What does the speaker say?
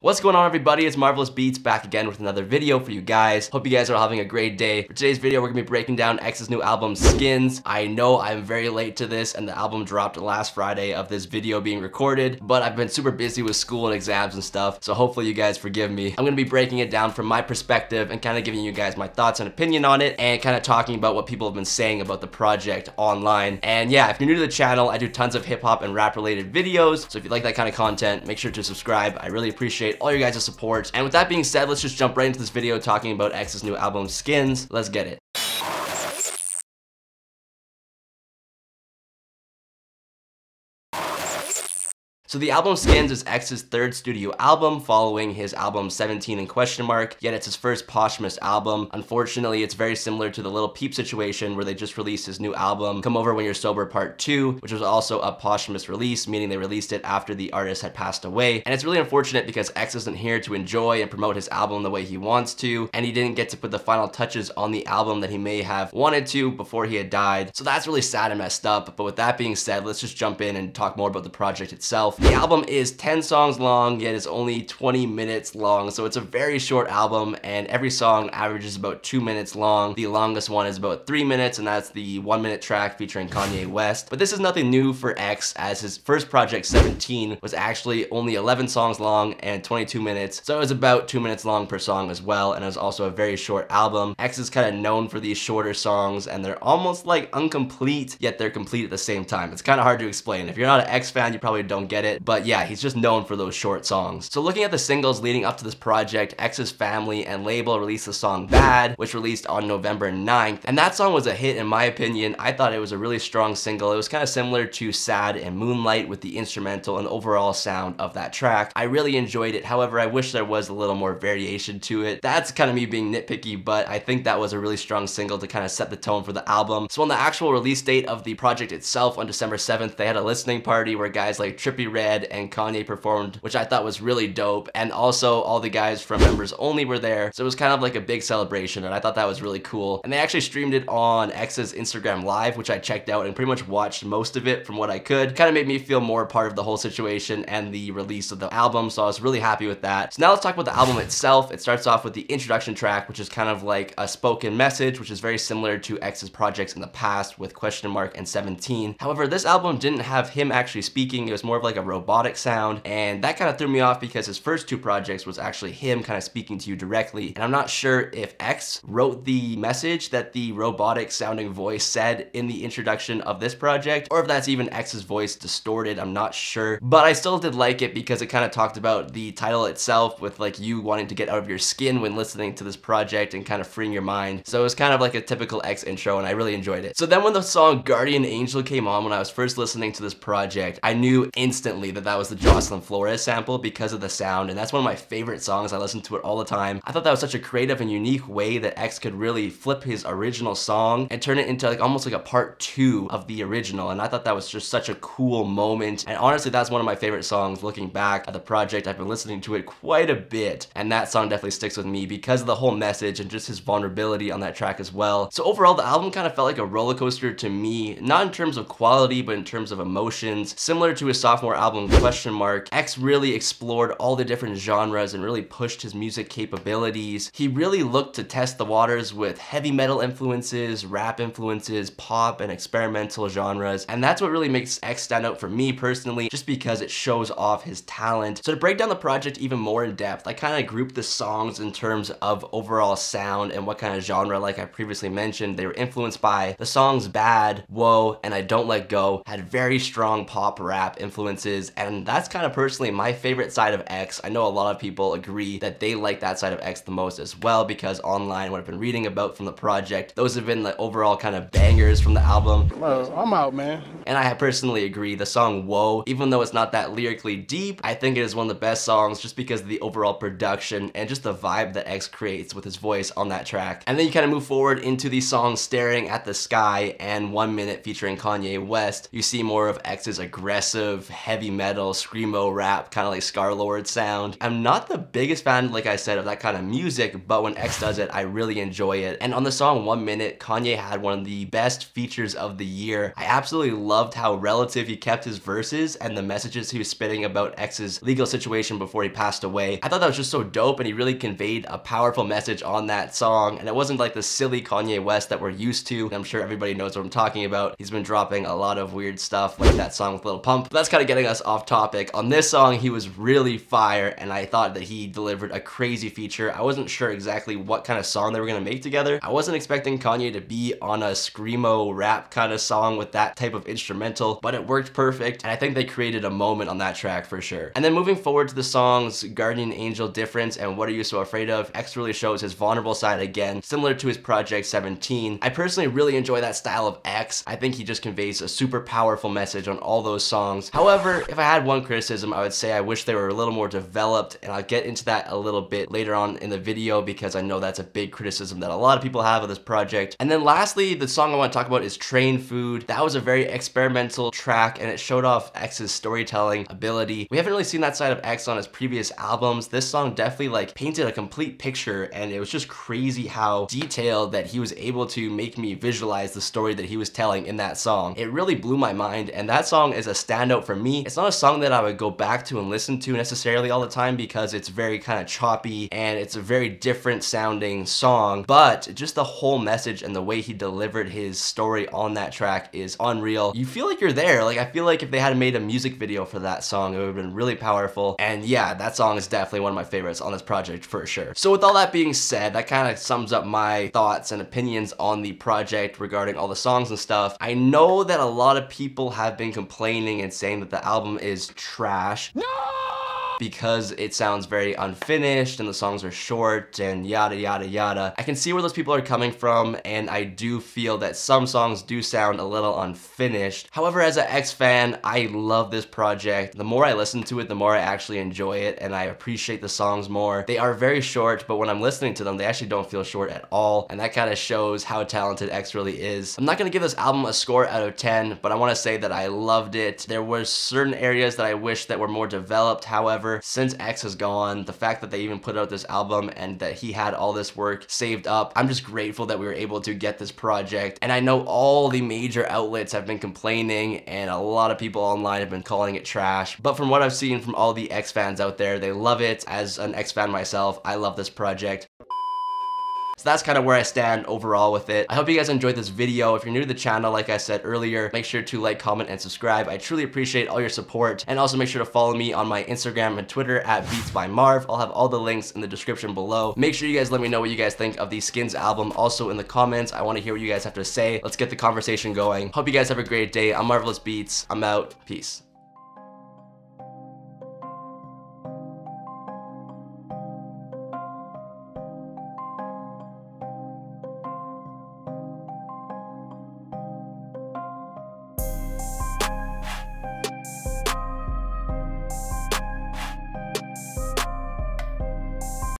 What's going on, everybody? It's Marvellous Beatz back again with another video for you guys. Hope you guys are having a great day. For today's video, we're gonna be breaking down X's new album, Skins. I know I'm very late to this, and the album dropped last Friday of this video being recorded, but I've been super busy with school and exams and stuff, so hopefully you guys forgive me. I'm gonna be breaking it down from my perspective and kind of giving you guys my thoughts and opinion on it, and kind of talking about what people have been saying about the project online. And yeah, if you're new to the channel, I do tons of hip-hop and rap-related videos, so if you like that kind of content, make sure to subscribe. I really appreciate all your guys' support. And with that being said, let's just jump right into this video talking about X's new album, Skins. Let's get it. So the album Skins is X's third studio album following his album 17 in question mark, yet it's his first posthumous album. Unfortunately, it's very similar to the Lil Peep situation where they just released his new album, Come Over When You're Sober Part 2, which was also a posthumous release, meaning they released it after the artist had passed away. And it's really unfortunate because X isn't here to enjoy and promote his album the way he wants to, and he didn't get to put the final touches on the album that he may have wanted to before he had died. So that's really sad and messed up. But with that being said, let's just jump in and talk more about the project itself. The album is 10 songs long, yet it's only 20 minutes long, so it's a very short album, and every song averages about 2 minutes long. The longest one is about 3 minutes, and that's the 1-minute track featuring Kanye West. But this is nothing new for X, as his first project, 17, was actually only 11 songs long and 22 minutes, so it was about 2 minutes long per song as well, and it was also a very short album. X is kind of known for these shorter songs, and they're almost like incomplete, yet they're complete at the same time. It's kind of hard to explain. If you're not an X fan, you probably don't get it, but yeah, he's just known for those short songs. So looking at the singles leading up to this project, X's family and label released the song Bad, which released on November 9th, and that song was a hit in my opinion. I thought it was a really strong single. It was kind of similar to Sad and Moonlight with the instrumental and overall sound of that track. I really enjoyed it. However, I wish there was a little more variation to it. That's kind of me being nitpicky, but I think that was a really strong single to kind of set the tone for the album. So on the actual release date of the project itself, on December 7th, they had a listening party where guys like Trippie Redd and Kanye performed, which I thought was really dope, and also all the guys from Members Only were there, so it was kind of like a big celebration, and I thought that was really cool. And they actually streamed it on X's Instagram Live, which I checked out and pretty much watched most of it from what I could. Kind of made me feel more part of the whole situation and the release of the album, so I was really happy with that. So now let's talk about the album itself. It starts off with the introduction track, which is kind of like a spoken message, which is very similar to X's projects in the past with Question Mark and 17. However, this album didn't have him actually speaking. It was more of like a robotic sound, and that kind of threw me off because his first two projects was actually him kind of speaking to you directly, and I'm not sure if X wrote the message that the robotic sounding voice said in the introduction of this project, or if that's even X's voice distorted. I'm not sure, but I still did like it because it kind of talked about the title itself with like you wanting to get out of your skin when listening to this project and kind of freeing your mind. So it was kind of like a typical X intro, and I really enjoyed it. So then when the song Guardian Angel came on when I was first listening to this project, I knew instantly that that was the Jocelyn Flores sample because of the sound, and that's one of my favorite songs. I listen to it all the time. I thought that was such a creative and unique way that X could really flip his original song and turn it into like almost like a part 2 of the original, and I thought that was just such a cool moment. And honestly, that's one of my favorite songs looking back at the project. I've been listening to it quite a bit, and that song definitely sticks with me because of the whole message and just his vulnerability on that track as well. So overall, the album kind of felt like a roller coaster to me, not in terms of quality, but in terms of emotions. Similar to his sophomore album, Question Mark, X really explored all the different genres and really pushed his music capabilities. He really looked to test the waters with heavy metal influences, rap influences, pop, and experimental genres, and that's what really makes X stand out for me personally, just because it shows off his talent. So to break down the project even more in depth, I kind of grouped the songs in terms of overall sound and what kind of genre. Like I previously mentioned, they were influenced by the songs Bad, Whoa, and I Don't Let Go, had very strong pop rap influences, and that's kind of personally my favorite side of X. I know a lot of people agree that they like that side of X the most as well, because online, what I've been reading about from the project, those have been the overall kind of bangers from the album. Well, I'm out, man. And I personally agree. The song Whoa, even though it's not that lyrically deep, I think it is one of the best songs just because of the overall production and just the vibe that X creates with his voice on that track. And then you kind of move forward into the song Staring at the Sky and 1 Minute featuring Kanye West. You see more of X's aggressive, heavy heavy metal, screamo rap, kind of like Scar-Lord sound. I'm not the biggest fan, like I said, of that kind of music, but when X does it, I really enjoy it. And on the song 1 Minute, Kanye had one of the best features of the year. I absolutely loved how relative he kept his verses and the messages he was spitting about X's legal situation before he passed away. I thought that was just so dope, and he really conveyed a powerful message on that song, and it wasn't like the silly Kanye West that we're used to. I'm sure everybody knows what I'm talking about. He's been dropping a lot of weird stuff like that song with Lil Pump. But that's kind of getting us off topic. On this song, he was really fire, and I thought that he delivered a crazy feature. I wasn't sure exactly what kind of song they were gonna make together. I wasn't expecting Kanye to be on a screamo rap kind of song with that type of instrumental, but it worked perfect, and I think they created a moment on that track for sure. And then moving forward to the songs Guardian Angel, Difference, and What Are You So Afraid Of, X really shows his vulnerable side again, similar to his project 17. I personally really enjoy that style of X. I think he just conveys a super powerful message on all those songs. However, if I had one criticism, I would say I wish they were a little more developed, and I'll get into that a little bit later on in the video because I know that's a big criticism that a lot of people have of this project. And then lastly, the song I want to talk about is Train Food. That was a very experimental track, and it showed off X's storytelling ability. We haven't really seen that side of X on his previous albums. This song definitely like painted a complete picture, and it was just crazy how detailed that he was able to make me visualize the story that he was telling in that song. It really blew my mind, and that song is a standout for me. It's not a song that I would go back to and listen to necessarily all the time because it's very kind of choppy and it's a very different sounding song, but just the whole message and the way he delivered his story on that track is unreal. You feel like you're there. Like, I feel like if they had made a music video for that song, it would have been really powerful. And yeah, that song is definitely one of my favorites on this project for sure. So with all that being said, that kind of sums up my thoughts and opinions on the project regarding all the songs and stuff. I know that a lot of people have been complaining and saying that the album is trash. No! Because it sounds very unfinished and the songs are short and yada yada yada. I can see where those people are coming from, and I do feel that some songs do sound a little unfinished. However, as an X fan, I love this project. The more I listen to it, the more I actually enjoy it, and I appreciate the songs more. They are very short, but when I'm listening to them, they actually don't feel short at all, and that kind of shows how talented X really is. I'm not gonna give this album a score out of 10, but I want to say that I loved it. There were certain areas that I wish that were more developed. However, since X has gone, the fact that they even put out this album and that he had all this work saved up, I'm just grateful that we were able to get this project. And I know all the major outlets have been complaining and a lot of people online have been calling it trash, but from what I've seen from all the X fans out there, they love it. As an X fan myself, I love this project. So that's kind of where I stand overall with it. I hope you guys enjoyed this video. If you're new to the channel, like I said earlier, make sure to like, comment, and subscribe. I truly appreciate all your support. And also make sure to follow me on my Instagram and Twitter at Beatz by Marv. I'll have all the links in the description below. Make sure you guys let me know what you guys think of the Skins album also in the comments. I want to hear what you guys have to say. Let's get the conversation going. Hope you guys have a great day. I'm Marvellous Beatz. I'm out. Peace.